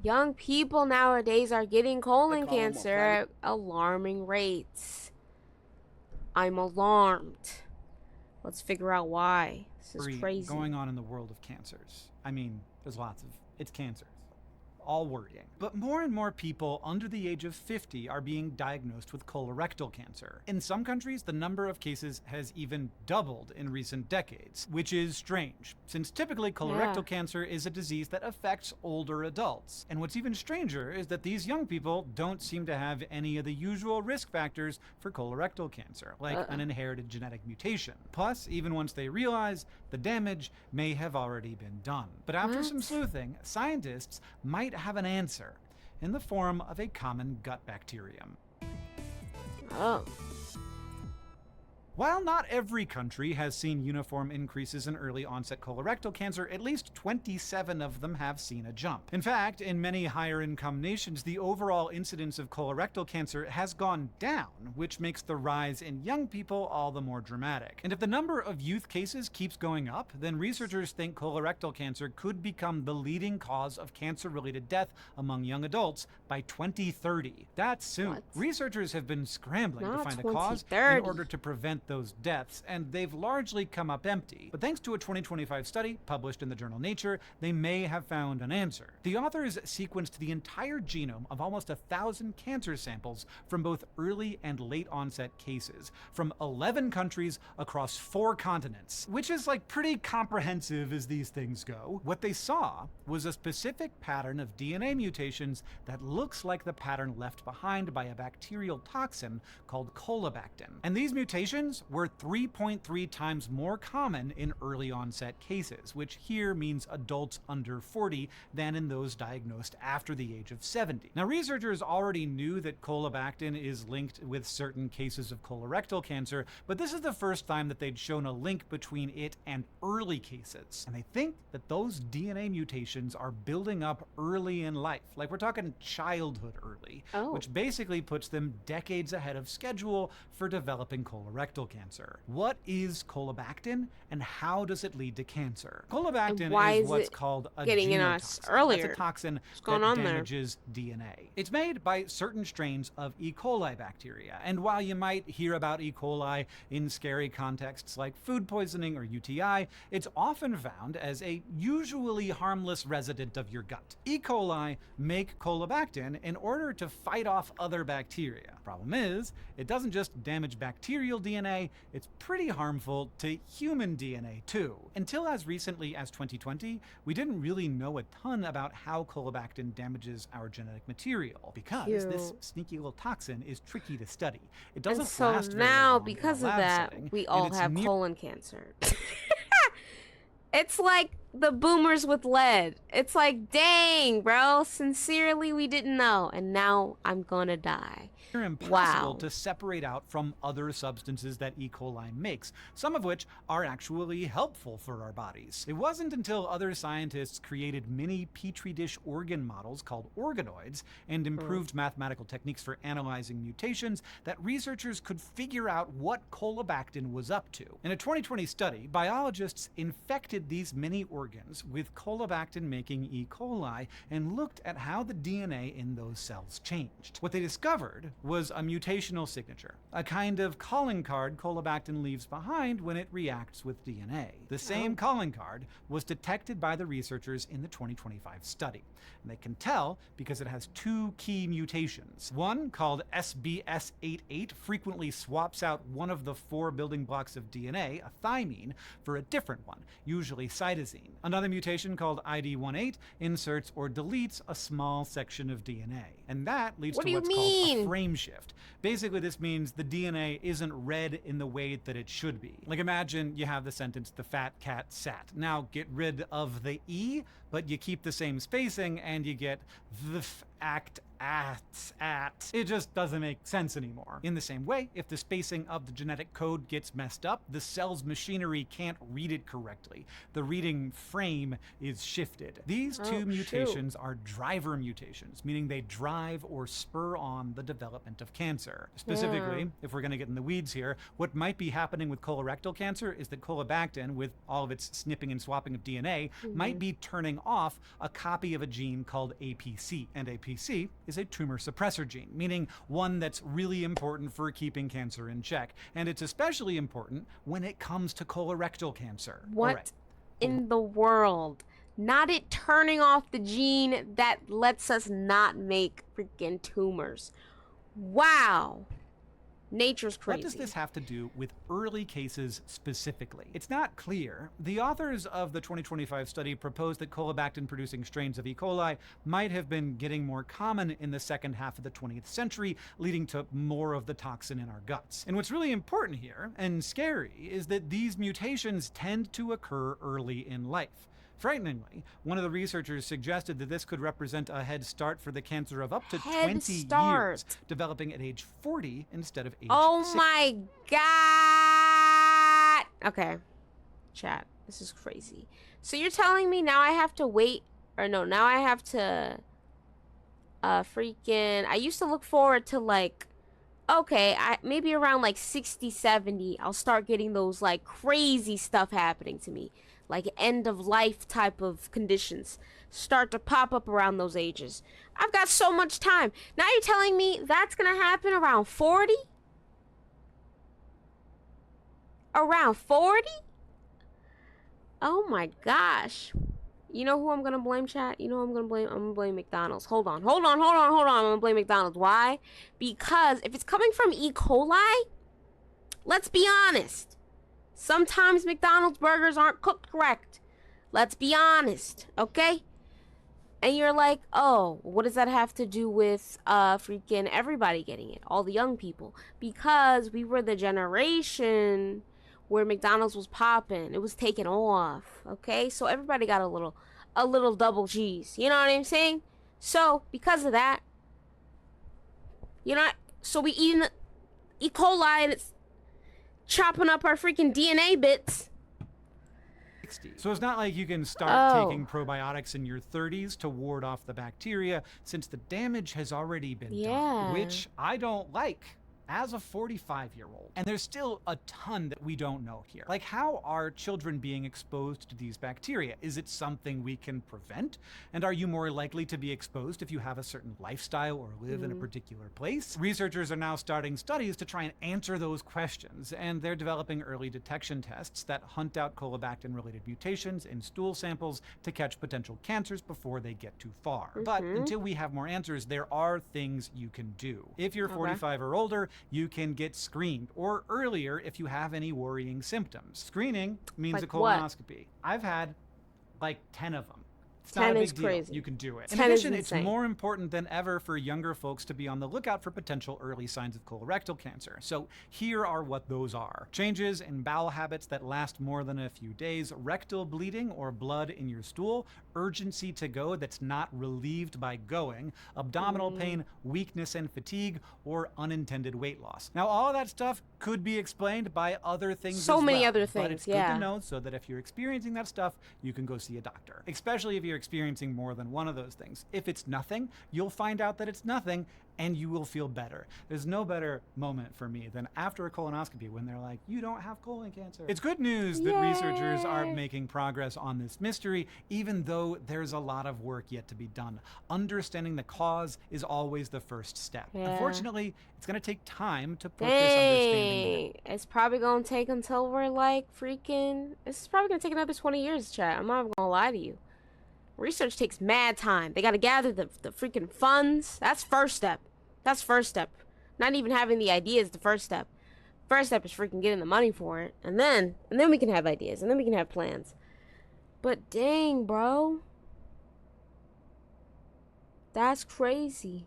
Young people nowadays are getting They colon call them a cancer planet. at alarming rates. I'm alarmed. Let's figure out why. This is crazy. Going on in the world of cancers. I mean, there's lots of it's cancers. All worrying. But more and more people under the age of 50 are being diagnosed with colorectal cancer. In some countries, the number of cases has even doubled in recent decades, which is strange, since typically Yeah. colorectal cancer is a disease that affects older adults. And what's even stranger is that these young people don't seem to have any of the usual risk factors for colorectal cancer, like Uh, an inherited genetic mutation. Plus, even once they realize, the damage may have already been done. But after some what? sleuthing, scientists might have an answer in the form of a common gut bacterium. Oh. While not every country has seen uniform increases in early onset colorectal cancer, at least 27 of them have seen a jump. In fact, in many higher income nations, the overall incidence of colorectal cancer has gone down, which makes the rise in young people all the more dramatic. And if the number of youth cases keeps going up, then researchers think colorectal cancer could become the leading cause of cancer-related death among young adults by 2030. That's soon. What? Researchers have been scrambling to Not find a cause in order 2030. to prevent those deaths, and they've largely come up empty. But thanks to a 2025 study published in the journal Nature, they may have found an answer. The authors sequenced the entire genome of almost 1,000 cancer samples from both early and late onset cases, from 11 countries across 4 continents, which is like pretty comprehensive as these things go. What they saw was a specific pattern of DNA mutations that looks like the pattern left behind by a bacterial toxin called colobactin. And these mutations were 3.3 times more common in early onset cases, which here means adults under 40 than in those diagnosed after the age of 70. Now, researchers already knew that colobactin is linked with certain cases of colorectal cancer, but this is the first time that they'd shown a link between it and early cases. And they think that those DNA mutations are building up early in life, like we're talking childhood early, Oh. which basically puts them decades ahead of schedule for developing colorectal cancer. What is colobactin, and how does it lead to cancer? And Colobactin why is is what's it called a getting in us genotoxin. That's a earlier? toxin What's going that on there? damages DNA. It's made by certain strains of E. coli bacteria, and while you might hear about E. coli in scary contexts like food poisoning or UTI, it's often found as a usually harmless resident of your gut. E. coli make colobactin in order to fight off other bacteria. Problem is, it doesn't just damage bacterial DNA, it's pretty harmful to human DNA too. Until as recently as 2020, we didn't really know a ton about how colobactin damages our genetic material, because this Cute. sneaky little toxin is tricky to study. It And doesn't so last very now, long in a because of lab that, setting, we and all it's have near colon cancer. It's like the boomers with lead. It's like, dang, bro. Sincerely, we didn't know. And now I'm gonna die. impossible Wow. to separate out from other substances that E. coli makes, some of which are actually helpful for our bodies. It wasn't until other scientists created mini petri dish organ models called organoids and Mm. improved mathematical techniques for analyzing mutations that researchers could figure out what colobactin was up to. In a 2020 study, biologists infected these mini organs with colobactin making E. coli and looked at how the DNA in those cells changed. What they discovered was a mutational signature, a kind of calling card colobactin leaves behind when it reacts with DNA. The same Oh. calling card was detected by the researchers in the 2025 study. And they can tell because it has 2 key mutations. One, called SBS88, frequently swaps out one of the 4 building blocks of DNA, a thymine, for a different one, usually cytosine. Another mutation, called ID18, inserts or deletes a small section of DNA. And that leads What to do you what's called a mean? frame shift. Basically, this means the DNA isn't read in the way that it should be. Like, imagine you have the sentence, the fat cat sat. Now get rid of the E, but you keep the same spacing and you get the act at. It just doesn't make sense anymore. In the same way, if the spacing of the genetic code gets messed up, the cell's machinery can't read it correctly. The reading frame is shifted. These two mutations are driver mutations, meaning they drive or spur on the development of cancer. Specifically, if we're going to get in the weeds here, what might be happening with colorectal cancer is that colobactin, with all of its snipping and swapping of DNA, might be turning off a copy of a gene called APC. And APC is a tumor suppressor gene, meaning one that's really important for keeping cancer in check. And it's especially important when it comes to colorectal cancer. What in the world? Not it turning off the gene that lets us not make freaking tumors. Wow. Nature's crazy. What does this have to do with early cases specifically? It's not clear. The authors of the 2025 study proposed that colobactin-producing strains of E. coli might have been getting more common in the second half of the 20th century, leading to more of the toxin in our guts. And what's really important here, and scary, is that these mutations tend to occur early in life. Frighteningly, one of the researchers suggested that this could represent a head start for the cancer of up to 20 years, developing at age 40 instead of age 6. My God. Okay, chat, this is crazy. So you're telling me now I have to wait, or no, now I have to I used to look forward to like, okay, maybe around like 60, 70, I'll start getting those like crazy stuff happening to me. Like end of life type of conditions start to pop up around those ages. I've got so much time. Now you're telling me that's gonna happen around 40? Around 40? Oh my gosh. You know who I'm gonna blame, chat? You know who I'm gonna blame? I'm gonna blame McDonald's. Hold on. I'm gonna blame McDonald's. Why? Because if it's coming from E. coli, let's be honest. Sometimes McDonald's burgers aren't cooked correct. Let's be honest, okay? And you're like, oh, what does that have to do with freaking everybody getting it? All the young people. Because we were the generation where McDonald's was popping. It was taking off, okay? So everybody got a little double G's. You know what I'm saying? So, because of that, you know, so we eating E. coli and it's chopping up our freaking DNA bits. So it's not like you can start taking probiotics in your 30s to ward off the bacteria, since the damage has already been done, which I don't like as a 45-year-old. And there's still a ton that we don't know here. Like, how are children being exposed to these bacteria? Is it something we can prevent? And are you more likely to be exposed if you have a certain lifestyle or live in a particular place? Researchers are now starting studies to try and answer those questions, and they're developing early detection tests that hunt out colobactin-related mutations in stool samples to catch potential cancers before they get too far. But until we have more answers, there are things you can do. If you're 45 or older, you can get screened, or earlier if you have any worrying symptoms. Screening means like a colonoscopy. I've had like 10 of them. It's not a big deal. Crazy. You can do it. In addition, it's more important than ever for younger folks to be on the lookout for potential early signs of colorectal cancer. So here are what those are. Changes in bowel habits that last more than a few days, rectal bleeding or blood in your stool, urgency to go that's not relieved by going, abdominal pain, weakness and fatigue, or unintended weight loss. Now, all of that stuff could be explained by other things so many other things, but it's good to know so that if you're experiencing that stuff, you can go see a doctor. Especially if you're experiencing more than one of those things. If it's nothing, you'll find out that it's nothing, and you will feel better. There's no better moment for me than after a colonoscopy when they're like, you don't have colon cancer. It's good news that researchers are making progress on this mystery, even though there's a lot of work yet to be done. Understanding the cause is always the first step. Unfortunately, it's gonna take time to put this understanding in. It's probably gonna take until we're like freaking, it's probably gonna take another 20 years, chat. I'm not even gonna lie to you. Research takes mad time. They gotta gather the freaking funds. That's first step. That's first step. Not even having the idea is the first step. First step is freaking getting the money for it. And then we can have ideas. And then we can have plans. But dang, bro. That's crazy.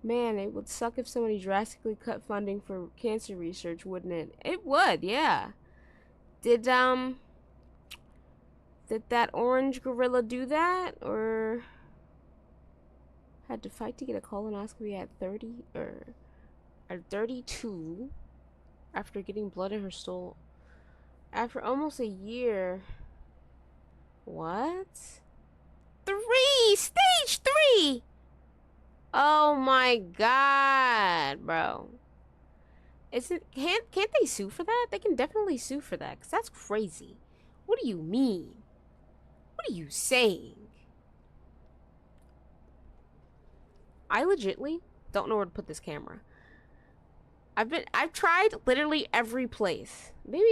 Man, it would suck if somebody drastically cut funding for cancer research, wouldn't it? It would, yeah. Did, Did that orange gorilla do that? Or had to fight to get a colonoscopy at 30 or at 32 after getting blood in her stool after almost a year. What? 3! Stage 3! Oh my god, bro. Can't they sue for that? They can definitely sue for that, because that's crazy. What do you mean? What are you saying? I legitly don't know where to put this camera. I've tried literally every place. Maybe